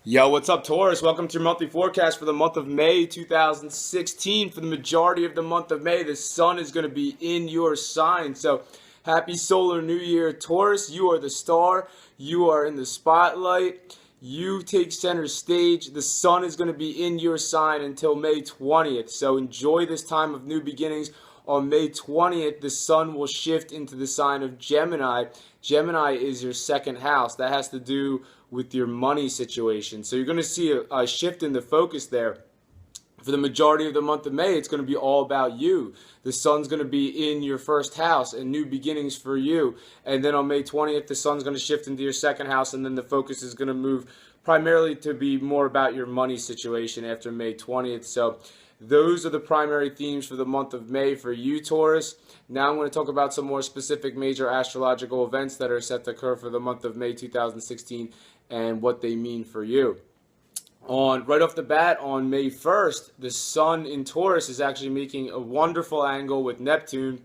Yo, what's up, Taurus? Welcome to your monthly forecast for the month of May 2016. For the majority of the month of May, the sun is going to be in your sign. So, happy solar new year, Taurus. You are the star. You are in the spotlight. You take center stage. The sun is going to be in your sign until May 20th. So, enjoy this time of new beginnings. On May 20th, the sun will shift into the sign of Gemini. Gemini is your second house. That has to do with your money situation. So you're going to see a shift in the focus there. For the majority of the month of May, it's going to be all about you. The sun's going to be in your first house and new beginnings for you. And then on May 20th, the sun's going to shift into your second house, and then the focus is going to move primarily to be more about your money situation after May 20th. So those are the primary themes for the month of May for you, Taurus. Now I'm going to talk about some more specific major astrological events that are set to occur for the month of May 2016 and what they mean for you. Right off the bat, on May 1st, the sun in Taurus is actually making a wonderful angle with Neptune,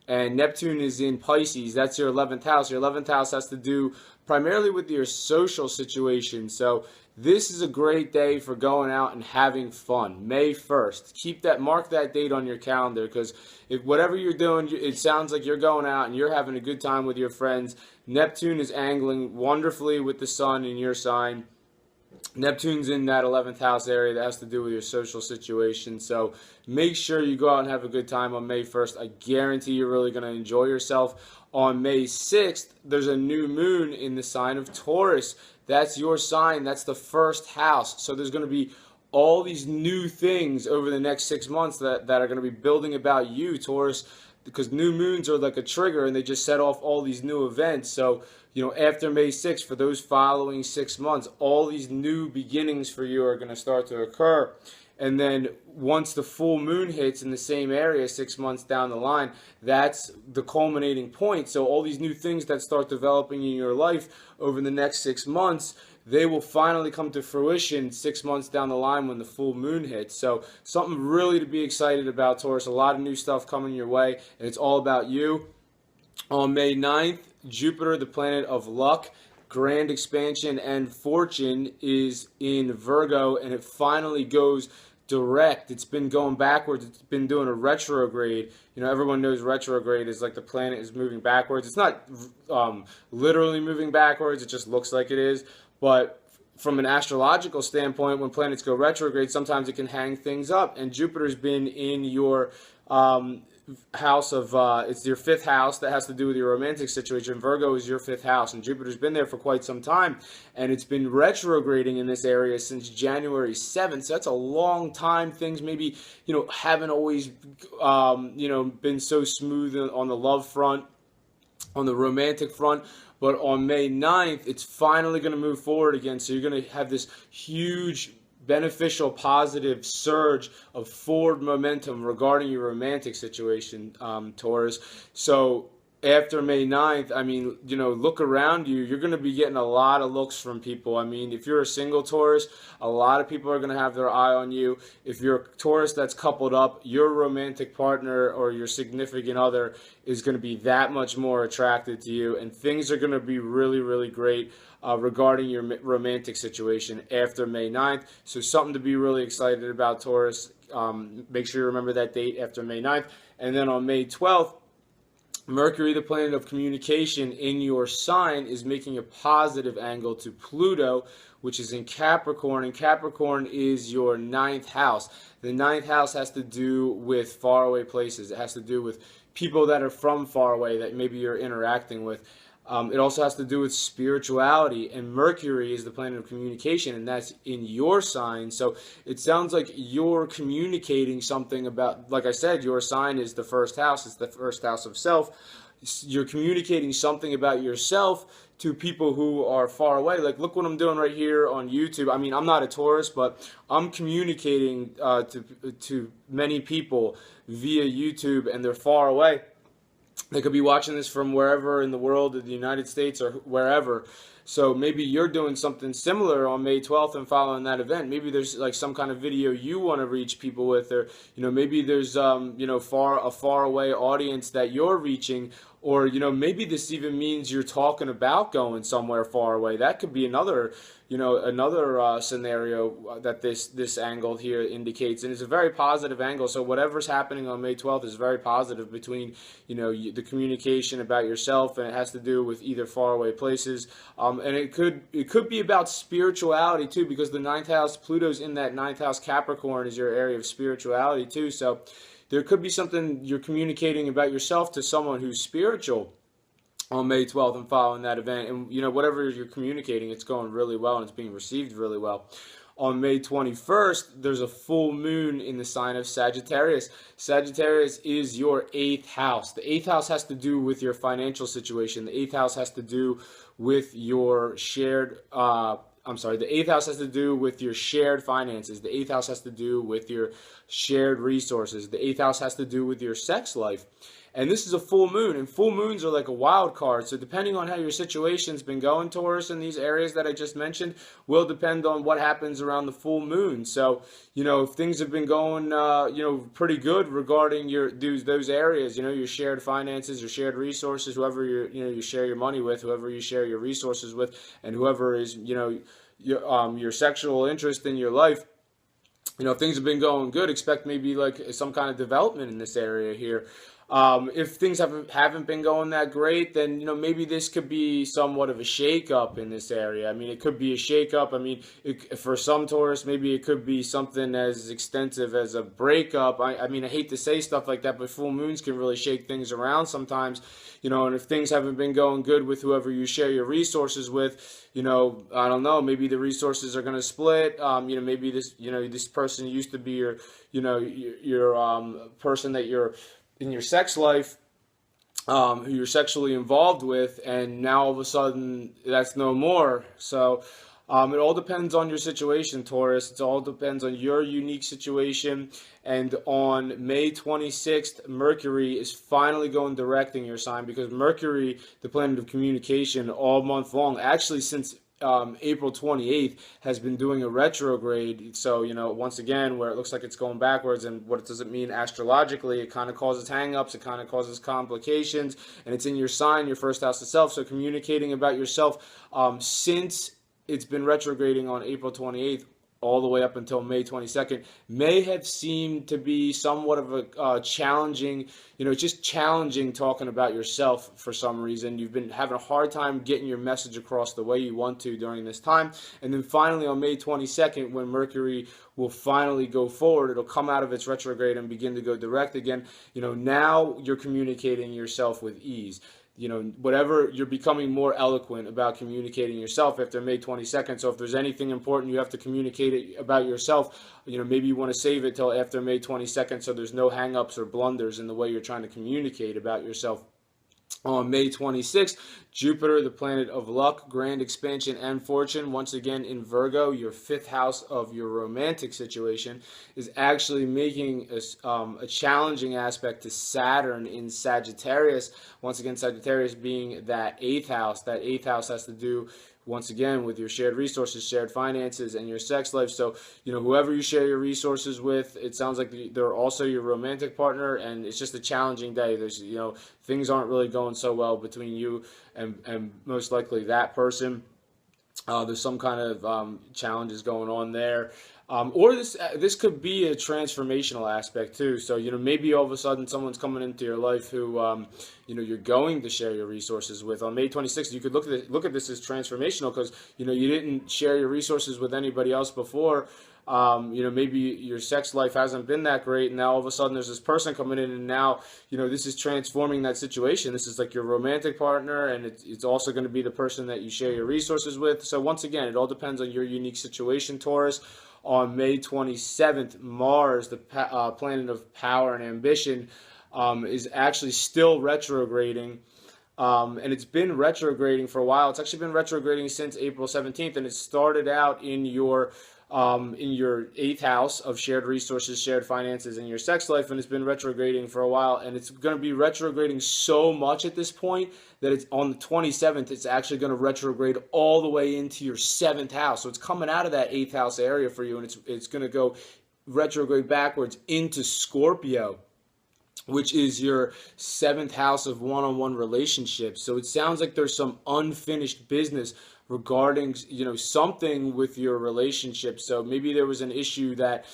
and Neptune is in Pisces. That's your 11th house. Your 11th house has to do primarily with your social situation. So this is a great day for going out and having fun. May 1st. Mark that date on your calendar, because if whatever you're doing, it sounds like you're going out and you're having a good time with your friends. Neptune is angling wonderfully with the sun in your sign. Neptune's in that 11th house area that has to do with your social situation. So make sure you go out and have a good time on May 1st. I guarantee you're really going to enjoy yourself. On May 6th, there's a new moon in the sign of Taurus. That's your sign. That's the first house. So there's going to be all these new things over the next 6 months that are going to be building about you, Taurus, because new moons are like a trigger and they just set off all these new events. So, after May 6th, for those following 6 months, all these new beginnings for you are going to start to occur. And then once the full moon hits in the same area 6 months down the line, that's the culminating point. So all these new things that start developing in your life over the next 6 months, they will finally come to fruition 6 months down the line when the full moon hits. So something really to be excited about, Taurus. A lot of new stuff coming your way, and it's all about you. On May 9th, Jupiter, the planet of luck, grand expansion, and fortune, is in Virgo, and it finally goes direct. It's been going backwards. It's been doing a retrograde. Everyone knows retrograde is like the planet is moving backwards. It's not literally moving backwards. It just looks like it is. But from an astrological standpoint, when planets go retrograde, sometimes it can hang things up. And Jupiter's been in your house of it's your fifth house that has to do with your romantic situation. Virgo is your fifth house, and Jupiter's been there for quite some time, and it's been retrograding in this area since January 7th. So that's a long time. Things maybe haven't always been so smooth on the love front, on the romantic front. But on May 9th, it's finally going to move forward again. So you're going to have this huge beneficial, positive surge of forward momentum regarding your romantic situation, Taurus. So after May 9th, look around you. You're going to be getting a lot of looks from people. If you're a single Taurus, a lot of people are going to have their eye on you. If you're a Taurus that's coupled up, your romantic partner or your significant other is going to be that much more attracted to you, and things are going to be really, really great regarding your romantic situation after May 9th. So something to be really excited about, Taurus. Make sure you remember that date after May 9th. And then on May 12th, Mercury, the planet of communication in your sign, is making a positive angle to Pluto, which is in Capricorn, and Capricorn is your 9th house. The 9th house has to do with faraway places. It has to do with people that are from far away that maybe you're interacting with. It also has to do with spirituality, and Mercury is the planet of communication, and that's in your sign. So it sounds like you're communicating something about, like I said, your sign is the first house. It's the first house of self. You're communicating something about yourself to people who are far away. Like, look what I'm doing right here on YouTube. I'm not a Taurus, but I'm communicating to many people via YouTube, and they're far away. They could be watching this from wherever in the world, in the United States or wherever. So maybe you're doing something similar on May 12th and following that event. Maybe there's like some kind of video you want to reach people with, or maybe there's a far away audience that you're reaching or maybe this even means you're talking about going somewhere far away. That could be another scenario that this angle here indicates, and it's a very positive angle. So whatever's happening on May 12th is very positive between the communication about yourself, and it has to do with either faraway places, and it could be about spirituality too, because the ninth house, Pluto's in that ninth house, Capricorn is your area of spirituality too. So there could be something you're communicating about yourself to someone who's spiritual on May 12th and following that event. And, whatever you're communicating, it's going really well and it's being received really well. On May 21st, there's a full moon in the sign of Sagittarius. Sagittarius is your 8th house. The 8th house has to do with your financial situation. The 8th house has to do with your shared the 8th house has to do with your shared finances. The 8th house has to do with your shared resources. The 8th house has to do with your sex life. And this is a full moon, and full moons are like a wild card. So depending on how your situation's been going, Taurus, in these areas that I just mentioned, will depend on what happens around the full moon. So, if things have been going, pretty good regarding those areas, your shared finances, your shared resources, whoever you share your money with, whoever you share your resources with, and whoever is, your sexual interest in your life, if things have been going good, expect maybe like some kind of development in this area here. If things haven't been going that great, then maybe this could be somewhat of a shakeup in this area. I mean, it could be a shakeup. I mean, for some Taurus, maybe it could be something as extensive as a breakup. I mean, I hate to say stuff like that, but full moons can really shake things around sometimes. And if things haven't been going good with whoever you share your resources with, I don't know, maybe the resources are going to split. Maybe this person used to be your person that you're in your sex life, who you're sexually involved with, and now all of a sudden that's no more. So it all depends on your situation, Taurus. It all depends on your unique situation. And on May 26th, Mercury is finally going direct in your sign, because Mercury, the planet of communication, all month long, actually since April 28th, has been doing a retrograde. So, once again, where it looks like it's going backwards, and what does it mean astrologically? It kind of causes hang-ups, it kind of causes complications, and it's in your sign, your first house itself. So communicating about yourself, since it's been retrograding on April 28th, all the way up until May 22nd, may have seemed to be somewhat of a challenging, just challenging talking about yourself for some reason. You've been having a hard time getting your message across the way you want to during this time. And then finally on May 22nd, when Mercury will finally go forward, it'll come out of its retrograde and begin to go direct again. Now you're communicating yourself with ease. Whatever, you're becoming more eloquent about communicating yourself after May 22nd. So if there's anything important you have to communicate about yourself, maybe you want to save it till after May 22nd, so there's no hang-ups or blunders in the way you're trying to communicate about yourself. On May 26th, Jupiter, the planet of luck, grand expansion, and fortune, once again in Virgo, your 5th house of your romantic situation, is actually making a challenging aspect to Saturn in Sagittarius. Once again, Sagittarius being that 8th house. That 8th house has to do, once again, with your shared resources, shared finances, and your sex life. So, whoever you share your resources with, it sounds like they're also your romantic partner, and it's just a challenging day. There's, things aren't really going so well between you and most likely that person. There's some kind of challenges going on there. Or this could be a transformational aspect too. So, maybe all of a sudden someone's coming into your life who, you're going to share your resources with. On May 26th, you could look at this as transformational, because, you didn't share your resources with anybody else before. Maybe your sex life hasn't been that great, and now all of a sudden there's this person coming in, and now, this is transforming that situation. This is like your romantic partner, and it's also going to be the person that you share your resources with. So once again, it all depends on your unique situation, Taurus. On May 27th, Mars, the planet of power and ambition, is actually still retrograding. And it's been retrograding for a while. It's actually been retrograding since April 17th, and it started out in your 8th house of shared resources, shared finances, and your sex life, and it's been retrograding for a while, and it's going to be retrograding so much at this point that it's on the 27th, it's actually going to retrograde all the way into your 7th house. So it's coming out of that 8th house area for you, and it's going to go retrograde backwards into Scorpio. which is your seventh house of one-on-one relationships. So it sounds like there's some unfinished business regarding, something with your relationship. So maybe there was an issue that,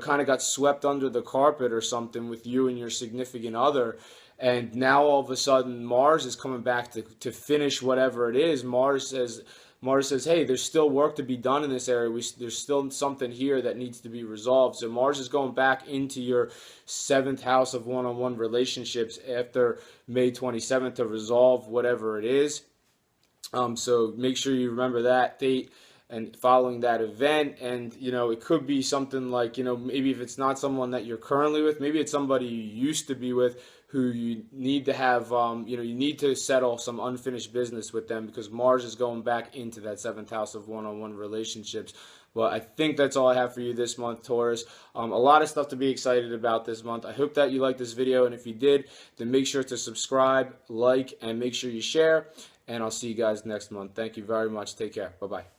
kind of got swept under the carpet or something with you and your significant other. And now all of a sudden Mars is coming back to finish whatever it is. Mars says, hey, there's still work to be done in this area. There's still something here that needs to be resolved. So Mars is going back into your seventh house of one-on-one relationships after May 27th to resolve whatever it is. So make sure you remember that date and following that event. And, it could be something like, maybe if it's not someone that you're currently with, maybe it's somebody you used to be with who you need to have, you need to settle some unfinished business with them, because Mars is going back into that seventh house of one-on-one relationships. Well, I think that's all I have for you this month, Taurus. A lot of stuff to be excited about this month. I hope that you liked this video, and if you did, then make sure to subscribe, like, and make sure you share. And I'll see you guys next month. Thank you very much. Take care. Bye-bye.